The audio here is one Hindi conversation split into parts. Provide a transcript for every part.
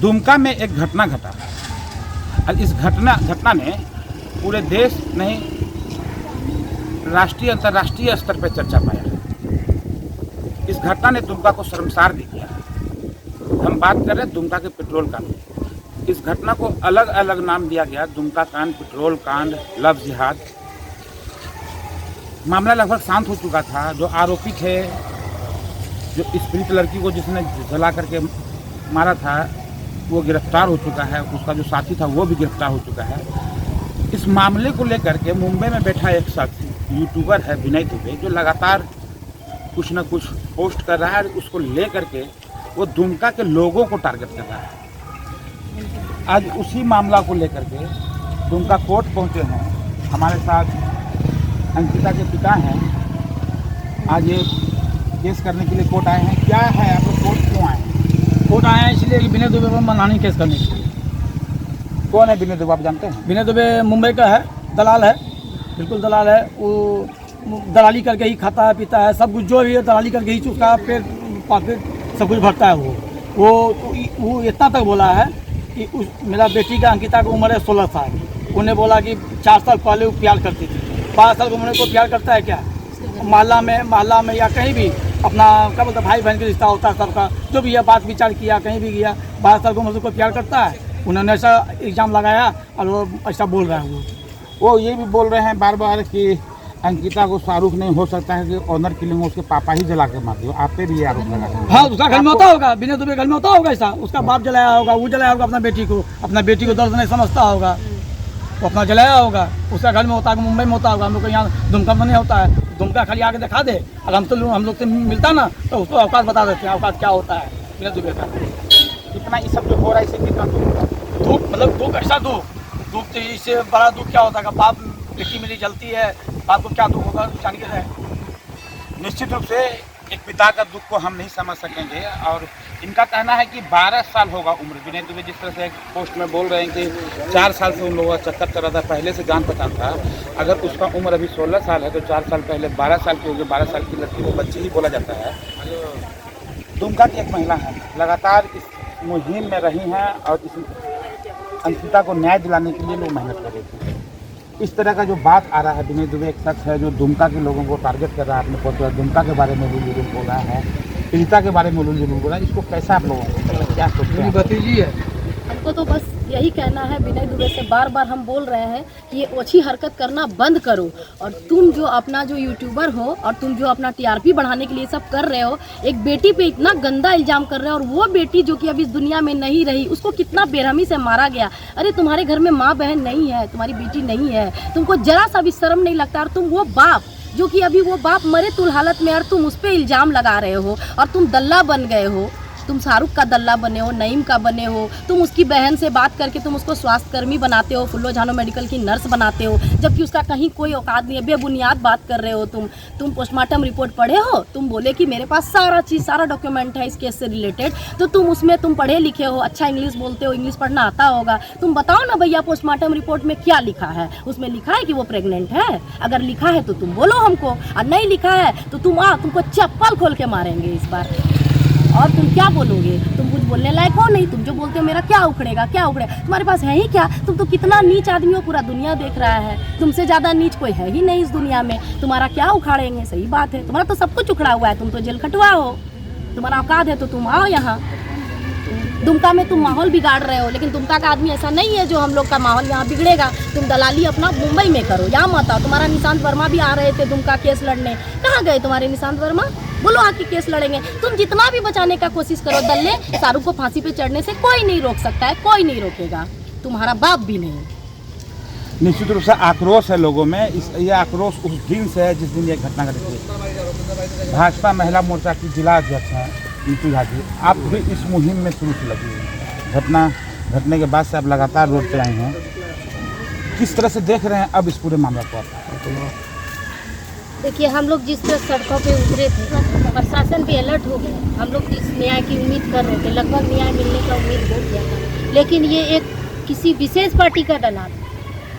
दुमका में एक घटना घटा और इस घटना ने पूरे देश नहीं राष्ट्रीय अंतर्राष्ट्रीय स्तर पर चर्चा पाया। इस घटना ने दुमका को शर्मसार भी किया। हम बात कर रहे हैं दुमका के पेट्रोल कांड। इस घटना को अलग अलग नाम दिया गया, दुमका कांड, पेट्रोल कांड, लव जिहाद। मामला लगभग शांत हो चुका था। जो आरोपी थे, जो इस पीड़ित लड़की को जिसने जला करके मारा था, वो गिरफ्तार हो चुका है। उसका जो साथी था वो भी गिरफ्तार हो चुका है। इस मामले को लेकर के मुंबई में बैठा एक शख्स यूट्यूबर है विनय दुबे, जो लगातार कुछ न कुछ पोस्ट कर रहा है। उसको ले करके वो दुमका के लोगों को टारगेट कर रहा है। आज उसी मामला को लेकर के दुमका कोर्ट पहुंचे हैं। हमारे साथ अंकिता के पिता हैं। आज ये केस करने के लिए कोर्ट आए हैं। क्या है, आप लोग कोर्ट क्यों आए हैं? कोर्ट आए हैं इसलिए कि विनय दुबे पर मनहानि केस करने के लिए। कौन है विनय दुबे, आप जानते हैं? विनय दुबे मुंबई का है, दलाल है, बिल्कुल दलाल है। वो दलाली करके ही खाता है, पीता है, सब कुछ जो भी है दलाली करके ही उसका पेट पॉकेट सब कुछ भरता है। वो इतना तक बोला है कि मेरा बेटी का अंकिता की उम्र है 16 साल। उन्हें बोला कि 4 साल पहले वो प्यार करती थी। 12 साल की उम्र को प्यार करता है क्या? मोहल्ला में या कहीं भी अपना क्या बोलता, भाई बहन का रिश्ता होता है सबका, जो भी है बात विचार किया, कहीं भी गया, 12 साल की उम्र से कोई प्यार करता है? उन्होंने ऐसा इल्ज़ाम लगाया और वो ऐसा बोल रहा है। वो ये भी बोल रहे हैं बार बार कि अंकिता को शाहरुख नहीं हो सकता है कि ऑनर किलिंग उसके पापा ही जला के मार दिया। आप पे भी आरोप लगा है। हाँ, उसका घर में होता होगा, विनय दुबे घर में होता होगा ऐसा। उसका बाप जलाया होगा, वो जलाया होगा अपना बेटी को दर्द नहीं समझता होगा, वो अपना जलाया होगा। उसका घर में होता है, मुंबई में होता होगा। हम लोग को यहाँ दुमका में नहीं होता है। दुमका खाली आके दिखा दे और हम लोग से मिलता ना तो उसको अवकाश बता देते हैं, अवकाश क्या होता है विनय दुबे का। कितना ये सब जो हो रहा है इससे कितना दुख, मतलब दुख ऐसा दुख तो इससे बड़ा दुख क्या होता है? बाप बेटी मेरी जलती है, बाप को क्या दुख होगा जानिए है। निश्चित रूप से एक पिता का दुख को हम नहीं समझ सकेंगे। और इनका कहना है कि 12 साल होगा उम्र। विनय दुबे जिस तरह से एक पोस्ट में बोल रहे हैं कि 4 साल से उन लोगों का चक्कर चल रहा था, पहले से जान पहचान था। अगर उसका उम्र अभी 16 साल है तो 4 साल पहले 12 साल की होगी। 12 साल की लड़की को बच्ची ही बोला जाता है। दुमका की एक महिला है, लगातार इस मुहिम में रही हैं और इस अंकिता को न्याय दिलाने के लिए लोग मेहनत कर रहे थे। इस तरह का जो बात आ रहा है, विनय दुबे एक शख्स है जो दुमका के लोगों को टारगेट कर रहा है। आपने बहुत दुमका के बारे में उलझुल बोल रहा है, पीड़िता के बारे में उलझुल बोल रहा है। इसको कैसा आप लोगों को क्या सोचते हैं? भतीजी है। हमको तो बस यही कहना है, विनय दुबे से बार बार हम बोल रहे हैं कि ये ओछी हरकत करना बंद करो। और तुम जो अपना जो यूट्यूबर हो और तुम जो अपना टीआरपी बढ़ाने के लिए सब कर रहे हो, एक बेटी पे इतना गंदा इल्जाम कर रहे हो। और वो बेटी जो कि अभी इस दुनिया में नहीं रही, उसको कितना बेरहमी से मारा गया। अरे तुम्हारे घर में माँ बहन नहीं है, तुम्हारी बेटी नहीं है, तुमको जरा सा भी शर्म नहीं लगता? और तुम वो बाप जो कि अभी वो बाप मरे तुल हालत में, और तुम उस पर इल्ज़ाम लगा रहे हो और तुम दल्ला बन गए हो। तुम शाहरुख का दल्ला बने हो, नईम का बने हो। तुम उसकी बहन से बात करके तुम उसको स्वास्थ्य कर्मी बनाते हो, फुल्लो झानो मेडिकल की नर्स बनाते हो, जबकि उसका कहीं कोई औकात नहीं है। बेबुनियाद बात कर रहे हो तुम पोस्टमार्टम रिपोर्ट पढ़े हो? तुम बोले कि मेरे पास सारा चीज़, सारा डॉक्यूमेंट है इस केस से रिलेटेड। तो तुम उसमें तुम पढ़े लिखे हो, अच्छा इंग्लिश बोलते हो, इंग्लिश पढ़ना आता होगा। तुम बताओ ना भैया, पोस्टमार्टम रिपोर्ट में क्या लिखा है? उसमें लिखा है कि वो प्रेग्नेंट है? अगर लिखा है तो तुम बोलो हमको, और नहीं लिखा है तो तुमको चप्पल खोल के मारेंगे इस बार। और तुम क्या बोलोगे? तुम कुछ बोलने लायक हो नहीं। तुम जो बोलते हो मेरा क्या उखड़ेगा, क्या उखड़ेगा? तुम्हारे पास है ही क्या? तुम तो कितना नीच आदमी हो, पूरा दुनिया देख रहा है। तुमसे ज़्यादा नीच कोई है ही नहीं इस दुनिया में। तुम्हारा क्या उखाड़ेंगे? सही बात है, तुम्हारा तो सब कुछ उखड़ा हुआ है। तुम तो जेल खटवा हो, तुम्हारा औकात है तो तुम आओ यहाँ। दुमका में तुम माहौल बिगाड़ रहे हो, लेकिन दुमका का आदमी ऐसा नहीं है जो हम लोग का माहौल यहाँ बिगड़ेगा। तुम दलाली अपना मुंबई में करो, यहाँ मत आओ। तुम्हारा निशांत वर्मा भी आ रहे थे दुमका केस लड़ने, कहाँ गए तुम्हारे निशांत वर्मा? बोलो आके केस लड़ेंगे। तुम जितना भी बचाने का कोशिश करो दल्ले, शाहरुख को फांसी पे चढ़ने से कोई नहीं रोक सकता है, कोई नहीं रोकेगा, तुम्हारा बाप भी नहीं। निश्चित रूप से आक्रोश है लोगों में। ये आक्रोश उस दिन से है जिस दिन ये घटना घटी। भाजपा महिला मोर्चा की जिला अध्यक्ष हैं नीतू झा जी, आप भी इस मुहिम में शुरू से लगी हैं। घटना घटने के बाद से आप लगातार रोड पे आए हैं। किस तरह से देख रहे हैं अब इस पूरे मामले को? देखिए, हम लोग जिस तरह सड़कों पे उतरे थे, प्रशासन भी अलर्ट हो गया। हम लोग जिस न्याय की उम्मीद कर रहे थे, लगभग न्याय मिलने का उम्मीद हो गया था। लेकिन ये एक किसी विशेष पार्टी का दलाल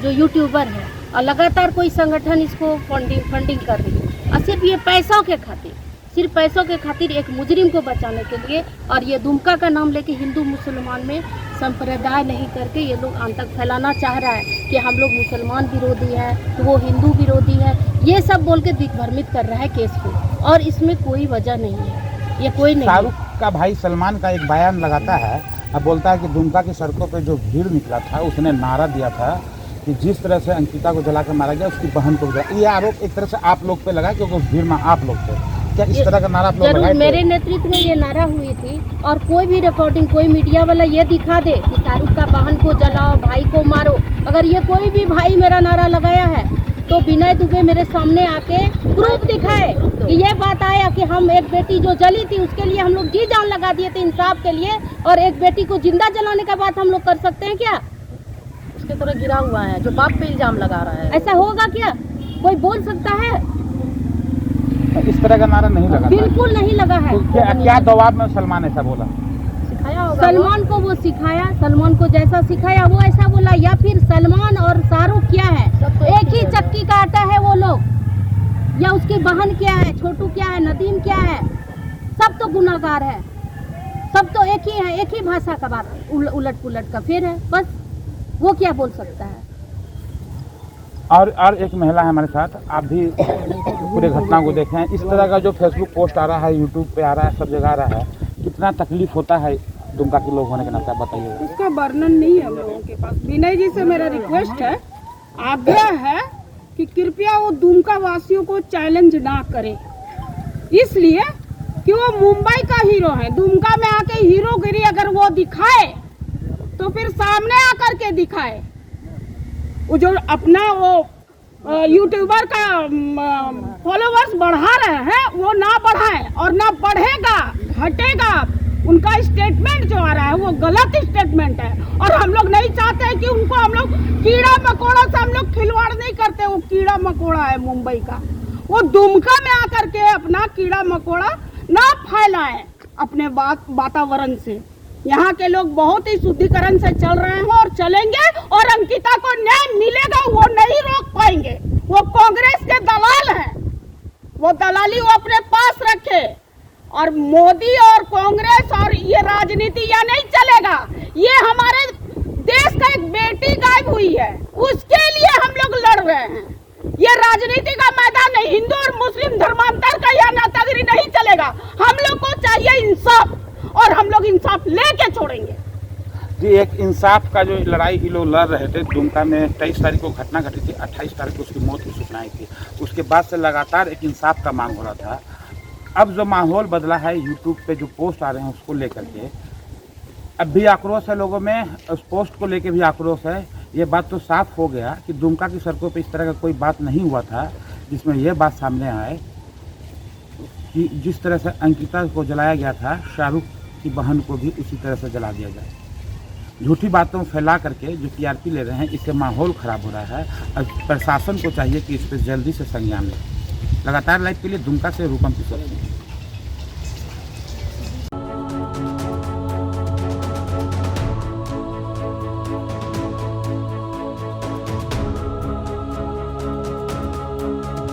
जो यूट्यूबर है, और लगातार कोई संगठन इसको फंडिंग कर रही है, और सिर्फ ये पैसों के खातिर सिर्फ पैसों के खातिर एक मुजरिम को बचाने के लिए। और ये दुमका का नाम लेके हिंदू मुसलमान में संप्रदाय नहीं करके ये लोग आतंक फैलाना चाह रहा है कि हम लोग मुसलमान विरोधी है तो वो हिंदू विरोधी है, ये सब बोल के दिग्भ्रमित कर रहा है केस को। और इसमें कोई वजह नहीं है, ये कोई नहीं। शाहरुख का भाई सलमान का एक बयान लगाता है, अब बोलता है कि दुमका की सड़कों पे जो भीड़ निकला था उसने नारा दिया था कि जिस तरह से अंकिता को जला कर मारा गया उसकी बहन को भी जला। ये आरोप एक तरह से आप लोग पे लगा क्योंकि उस भीड़ में आप लोग थे। क्या इस तरह का नारा आप लोग लगाए जरूर थे? मेरे नेतृत्व में ये नारा हुई थी। और कोई भी रिकॉर्डिंग, कोई मीडिया वाला ये दिखा दे कि शाहरुख का बहन को जलाओ, भाई को मारो, अगर ये कोई भी भाई मेरा नारा लगाया है तो विनय दुबे मेरे सामने आके प्रूफ दिखाए कि ये बात आया कि हम एक बेटी जो जली थी उसके लिए हम लोग जी जान लगा दिए थे इंसाफ के लिए, और एक बेटी को जिंदा जलाने का बात हम लोग कर सकते हैं क्या? उसके तरह गिरा हुआ है जो बाप पे इल्जाम लगा रहा है। ऐसा होगा क्या? कोई बोल सकता है? इस तरह का नारा नहीं लगा था। बिल्कुल नहीं लगा है। तो क्या दबाव में सलमान ऐसा बोला? सिखाया होगा सलमान को वो सिखाया, सलमान को जैसा सिखाया वो ऐसा बोला, या फिर सलमान और शाहरुख क्या है, एक ही चक्की का आटा है वो लोग, या उसकी बहन क्या है, छोटू क्या है, नदीम क्या है, सब तो गुनाहगार है, सब तो एक ही है, एक ही भाषा का बात उलट पुलट का फिर है, बस वो क्या बोल सकता है। और एक महिला है हमारे साथ, आप भी पूरे घटना को देखें। इस तरह का जो फेसबुक पोस्ट आ रहा है, यूट्यूब पे आ रहा है, सब जगह आ रहा है, कितना तकलीफ होता है दुमका के लोग होने के नाते, बताइए। उसका वर्णन नहीं है हम लोगों के पास। विनय जी से मेरा रिक्वेस्ट है, आग्रह है कि कृपया वो दुमका वासियों को चैलेंज ना करें, इसलिए कि वो मुंबई का हीरो है। दुमका में आके हीरोगिरी अगर वो दिखाए तो फिर सामने आकर के दिखाए। वो जो अपना वो यूट्यूबर का फॉलोवर्स बढ़ा रहे हैं वो ना बढ़ाएं, और ना बढ़ेगा, घटेगा। उनका स्टेटमेंट जो आ रहा है वो गलत स्टेटमेंट है, और हम लोग नहीं चाहते हैं कि उनको हम लोग कीड़ा मकोड़ा से हम लोग खिलवाड़ नहीं करते। वो कीड़ा मकोड़ा है मुंबई का, वो दुमका में आकर के अपना कीड़ा मकोड़ा ना फैलाएं अपने वातावरण से। यहाँ के लोग बहुत ही शुद्धिकरण से चल रहे हैं और चलेंगे, और अंकिता को न्याय मिलेगा, वो नहीं रोक पाएंगे। वो कांग्रेस के दलाल हैं, वो दलाली वो अपने पास रखे। और मोदी और कांग्रेस और ये राजनीति यहाँ नहीं चलेगा। ये हमारे देश का एक बेटी गायब हुई है, उसके लिए हम लोग लड़ रहे हैं। ये राजनीति का मैदान नहीं, हिंदू और मुस्लिम धर्मांतर का यहाँ नेतागिरी नहीं चलेगा। हम लोग को चाहिए इंसाफ, और हम लोग इंसाफ लेके छोड़ेंगे जी। एक इंसाफ का जो लड़ाई ये लोग लड़ रहे थे, दुमका में 23 तारीख को घटना घटी थी, 28 तारीख को उसकी मौत की सूचना आई थी। उसके बाद से लगातार एक इंसाफ का मांग हो रहा था। अब जो माहौल बदला है, यूट्यूब पे जो पोस्ट आ रहे हैं उसको लेकर के अब भी आक्रोश है लोगों में, उस पोस्ट को लेकर भी आक्रोश है। ये बात तो साफ हो गया कि दुमका की सड़कों पे इस तरह का कोई बात नहीं हुआ था जिसमें यह बात सामने आए कि जिस तरह से अंकिता को जलाया गया था, शाहरुख की बहन को भी उसी तरह से जला दिया जाए। झूठी बातों फैला करके जो टीआरपी ले रहे हैं, इससे माहौल ख़राब हो रहा है। और प्रशासन को चाहिए कि इस पर जल्दी से संज्ञान ले। लगातार लाइव के लिए दुमका से रूपम किशोर।